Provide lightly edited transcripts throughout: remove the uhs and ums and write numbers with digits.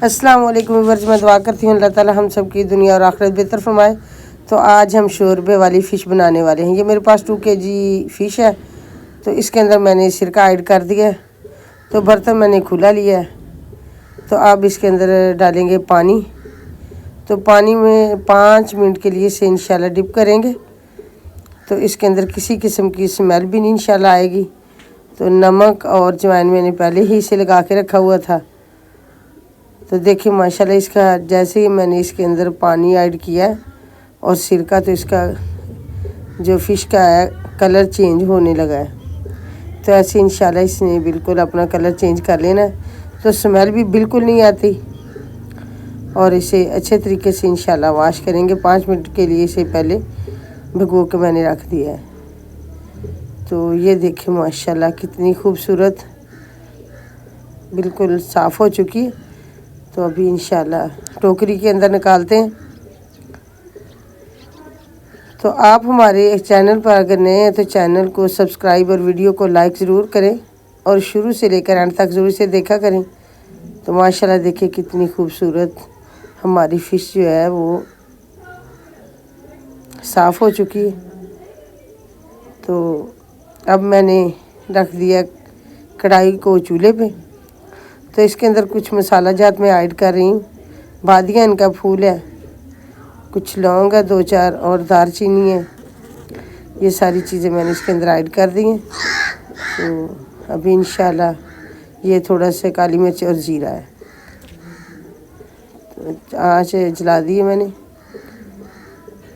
अस्सलाम वालेकुम व्यूअर्स, मैं दुआ करती हूँ अल्लाह ताला हम सब की दुनिया और आखिरत बेहतर फरमाए। तो आज हम शोरबे वाली फ़िश बनाने वाले हैं। ये मेरे पास 2 kg फ़िश है, तो इसके अंदर मैंने सिरका ऐड कर दिया है। तो बर्तन मैंने खुला लिया है। तो अब इसके अंदर डालेंगे पानी। तो पानी में 5 मिनट के लिए से इंशाल्लाह डिप करेंगे, तो इसके अंदर किसी किस्म की स्मेल भी नहीं इंशाल्लाह आएगी। तो नमक और अजवाइन मैंने पहले ही इसे लगा के रखा हुआ था। तो देखिए माशाल्लाह इसका जैसे ही मैंने इसके अंदर पानी ऐड किया और सिरका, तो इसका जो फ़िश का है कलर चेंज होने लगा है। तो ऐसे इंशाल्लाह इसने बिल्कुल अपना कलर चेंज कर लेना है, तो स्मेल भी बिल्कुल नहीं आती। और इसे अच्छे तरीके से इंशाल्लाह वॉश करेंगे। 5 मिनट के लिए इसे पहले भिगो के मैंने रख दिया है। तो ये देखिए माशाल्लाह कितनी खूबसूरत बिल्कुल साफ़ हो चुकी है। तो अभी इंशाल्लाह टोकरी के अंदर निकालते हैं। तो आप हमारे चैनल पर अगर नए हैं तो चैनल को सब्सक्राइब और वीडियो को लाइक ज़रूर करें और शुरू से लेकर अंत तक ज़रूर से देखा करें। तो माशाल्लाह देखिए कितनी खूबसूरत हमारी फ़िश जो है वो साफ़ हो चुकी है। तो अब मैंने रख दिया कढ़ाई को चूल्हे पे। तो इसके अंदर कुछ मसाला जात मैं ऐड कर रही हूँ। बादियान का फूल है, कुछ लौंग है 2-4 और दालचीनी है। ये सारी चीज़ें मैंने इसके अंदर ऐड कर दी हैं। तो अभी इंशाल्लाह ये थोड़ा सा काली मिर्च और ज़ीरा है। तो आँच जला दी है मैंने।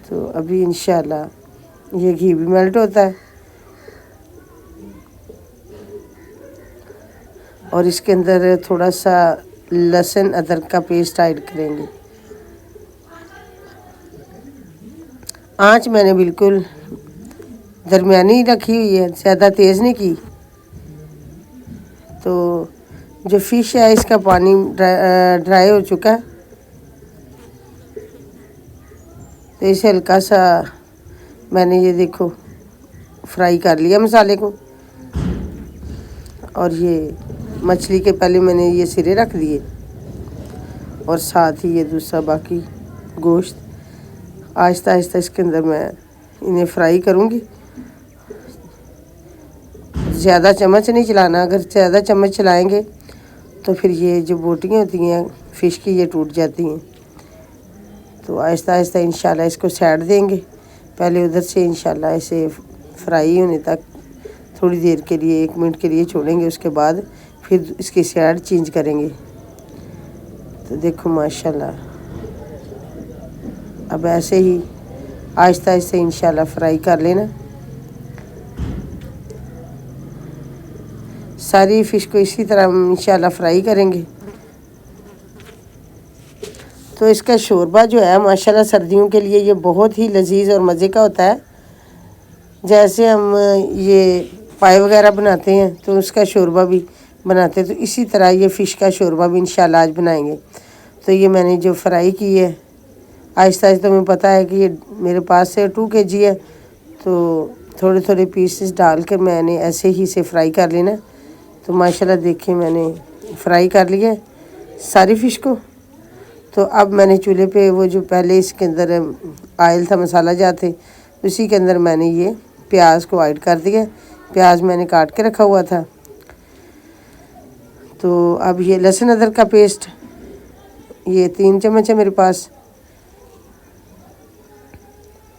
तो अभी इंशाल्लाह ये घी भी मेल्ट होता है और इसके अंदर थोड़ा सा लहसुन अदरक का पेस्ट ऐड करेंगे। आँच मैंने बिल्कुल दरमियानी रखी हुई है, ज़्यादा तेज़ नहीं की। तो जो फ़िश है इसका पानी ड्राई हो चुका है, तो इसे हल्का सा मैंने ये देखो फ्राई कर लिया मसाले को। और ये मछली के पहले मैंने ये सिरे रख दिए और साथ ही ये दूसरा बाकी गोश्त आहिस्ता आहिस्ता इसके अंदर मैं इन्हें फ्राई करूँगी। ज़्यादा चम्मच नहीं चलाना, अगर ज़्यादा चम्मच चलाएंगे तो फिर ये जो बोटियाँ होती हैं फ़िश की ये टूट जाती हैं। तो आहिस्ता आहिस्ता इंशाल्लाह इसको साइड देंगे। पहले उधर से इंशाल्लाह इसे फ्राई होने तक थोड़ी देर के लिए 1 मिनट के लिए छोड़ेंगे, उसके बाद फिर इसकी साइड चेंज करेंगे। तो देखो माशाल्लाह अब ऐसे ही आहिस्ता आहिस्ता इंशाल्लाह फ्राई कर लेना। सारी फ़िश को इसी तरह इंशाल्लाह फ्राई करेंगे। तो इसका शोरबा जो है माशाल्लाह सर्दियों के लिए ये बहुत ही लजीज और मज़े का होता है। जैसे हम ये पाए वगैरह बनाते हैं तो उसका शोरबा भी बनाते हैं, तो इसी तरह ये फ़िश का शोरबा भी इंशाल्लाह आज बनाएंगे। तो ये मैंने जो फ्राई की है आहिस्ता आहिस्ता, तुम्हें पता है कि ये मेरे पास से 2 kg है, तो थोड़े थोड़े पीसेस डाल कर मैंने ऐसे ही इसे फ्राई कर लेना। तो माशाल्लाह देखिए मैंने फ्राई कर लिया सारी फ़िश को। तो अब मैंने चूल्हे पे वो जो पहले इसके अंदर आयल था मसाला जाते, उसी के अंदर मैंने ये प्याज को ऐड कर दिया। प्याज मैंने काट के रखा हुआ था। तो अब ये लहसुन अदरक का पेस्ट ये 3 चम्मच है मेरे पास,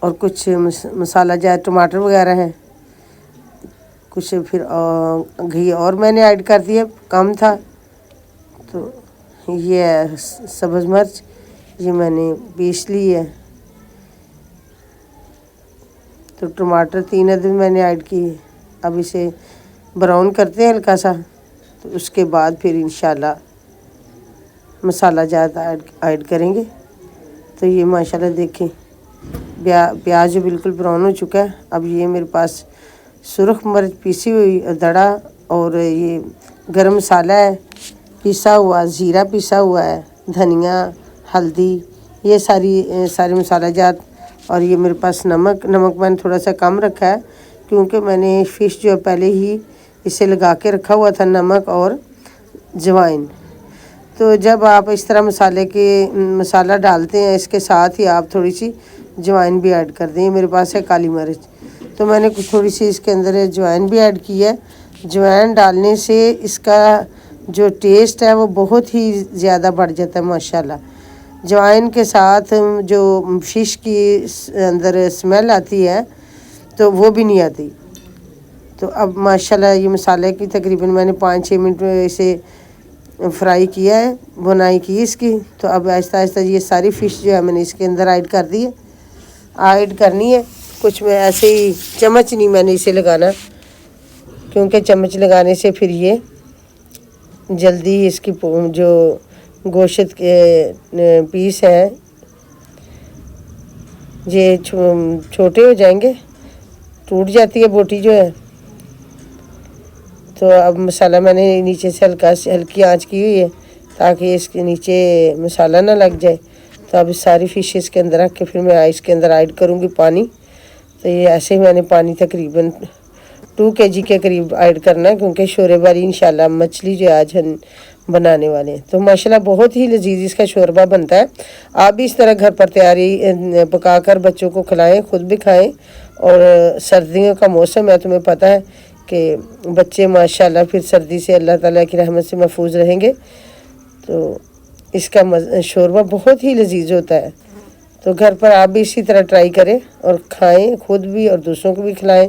और कुछ मसाला जात टमाटर वगैरह है, कुछ फिर घी और मैंने ऐड कर दिया, कम था। तो ये सब्ज़ मिर्च ये मैंने पीस ली है। तो टमाटर 3 अदद मैंने ऐड किए। अब इसे ब्राउन करते हैं हल्का सा, तो उसके बाद फिर इंशाल्लाह मसाला ज़्यादा ऐड करेंगे। तो ये माशाल्लाह देखें प्याज जो बिल्कुल ब्राउन हो चुका है। अब ये मेरे पास सुरख मिर्च पीसी हुई दड़ा, और ये गरम मसाला है पिसा हुआ, ज़ीरा पिसा हुआ है, धनिया, हल्दी, ये सारे मसाला जात। और ये मेरे पास नमक मैंने थोड़ा सा कम रखा है, क्योंकि मैंने फ़िश जो है पहले ही इसे लगा के रखा हुआ था, नमक और अजवाइन। तो जब आप इस तरह मसाला डालते हैं, इसके साथ ही आप थोड़ी सी अजवाइन भी ऐड कर दें। मेरे पास है काली मिर्च, तो मैंने कुछ थोड़ी सी इसके अंदर अजवाइन भी ऐड की है। अजवाइन डालने से इसका जो टेस्ट है वो बहुत ही ज़्यादा बढ़ जाता है माशाल्लाह। अजवाइन के साथ जो फ़िश की अंदर स्मेल आती है तो वो भी नहीं आती। तो अब माशाल्लाह ये मसाले की तकरीबन मैंने 5-6 मिनट इसे फ्राई किया है, बुनाई की इसकी। तो अब आहिस्ता आहिस्ता ये सारी फ़िश जो है मैंने इसके अंदर ऐड कर दी है। ऐड करनी है कुछ में ऐसे ही, चम्मच नहीं मैंने इसे लगाना, क्योंकि चम्मच लगाने से फिर ये जल्दी इसकी जो गोश्त के पीस हैं ये छोटे हो जाएंगे, टूट जाती है बोटी जो है। तो अब मसाला मैंने नीचे से हल्की आंच की हुई है ताकि इसके नीचे मसाला ना लग जाए। तो अब सारी फ़िश इसके अंदर रख के फिर मैं इसके अंदर ऐड करूँगी पानी। तो ये ऐसे ही मैंने पानी तकरीबन 2 kg के करीब ऐड करना है, क्योंकि शोरबे वाली इंशाल्लाह मछली जो आज हम बनाने वाले हैं। तो माशाल्लाह बहुत ही लजीज इसका शोरबा बनता है। आप भी इस तरह घर पर तैयारी पकाकर बच्चों को खिलाएं, खुद भी खाएं। और सर्दियों का मौसम है, तुम्हें पता है कि बच्चे माशाल्लाह फिर सर्दी से अल्लाह ताला की रहमत से महफूज रहेंगे। तो इसका शोरबा बहुत ही लजीज होता है। तो घर पर आप भी इसी तरह ट्राई करें और खाएं, खुद भी और दूसरों को भी खिलाएं।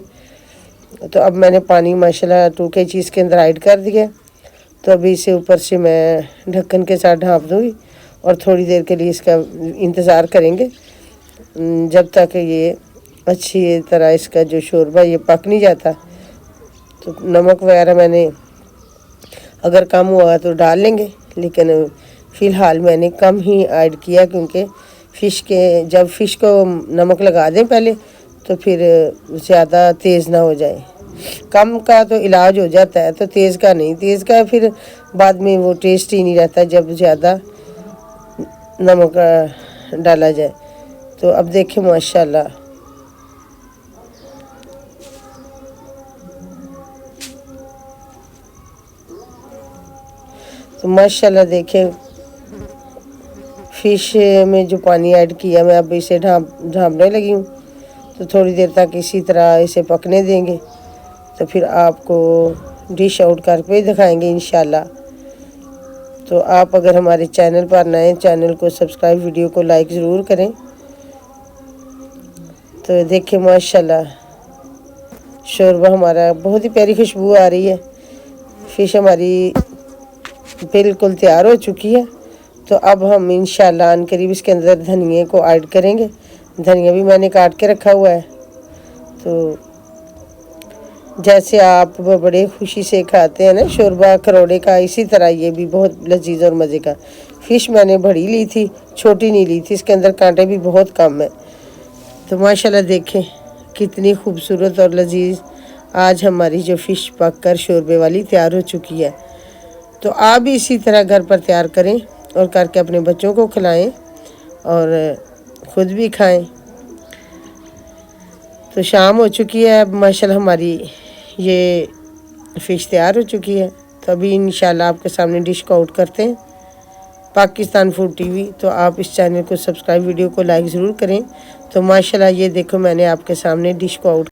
तो अब मैंने पानी माशाल्लाह 2 kg इसके अंदर ऐड कर दिया। तो अभी इसे ऊपर से मैं ढक्कन के साथ ढाँप दूँगी और थोड़ी देर के लिए इसका इंतज़ार करेंगे जब तक ये अच्छी तरह इसका जो शोरबा ये पक नहीं जाता। तो नमक वगैरह मैंने अगर कम हुआ तो डाल लेंगे, लेकिन फ़िलहाल मैंने कम ही ऐड किया, क्योंकि जब फ़िश को नमक लगा दें पहले तो फिर ज़्यादा तेज़ ना हो जाए। कम का तो इलाज हो जाता है, तो तेज़ का नहीं। तेज़ का फिर बाद में वो टेस्ट ही नहीं रहता जब ज़्यादा नमक डाला जाए। तो अब देखें माशाल्लाह देखें फ़िश में जो पानी ऐड किया मैं अब इसे ढाँपने लगी हूँ। तो थोड़ी देर तक इसी तरह इसे पकने देंगे, तो फिर आपको डिश आउट करके दिखाएंगे इंशाल्लाह। तो आप अगर हमारे चैनल पर नए, चैनल को सब्सक्राइब, वीडियो को लाइक ज़रूर करें। तो देखिए माशाल्लाह शोरबा हमारा बहुत ही प्यारी खुशबू आ रही है। फ़िश हमारी बिल्कुल तैयार हो चुकी है। तो अब हम इंशाल्लाह अनकरीब इसके अंदर धनिए को ऐड करेंगे। धनिया भी मैंने काट के रखा हुआ है। तो जैसे आप बड़े खुशी से खाते हैं ना शोरबा खरोड़े का, इसी तरह ये भी बहुत लजीज और मज़े का। फ़िश मैंने बड़ी ली थी, छोटी नहीं ली थी, इसके अंदर कांटे भी बहुत कम है। तो माशाल्लाह देखें कितनी खूबसूरत और लजीज आज हमारी जो फ़िश पक कर शोरबे वाली तैयार हो चुकी है। तो आप भी इसी तरह घर पर तैयार करें और करके अपने बच्चों को खिलाएं और ख़ुद भी खाएं। तो शाम हो चुकी है, अब माशाल्लाह हमारी ये फ़िश तैयार हो चुकी है। तो अभी इंशाल्लाह आपके सामने डिश को आउट करते हैं। पाकिस्तान फूड टीवी, तो आप इस चैनल को सब्सक्राइब, वीडियो को लाइक ज़रूर करें। तो माशाल्लाह ये देखो मैंने आपके सामने डिश को आउट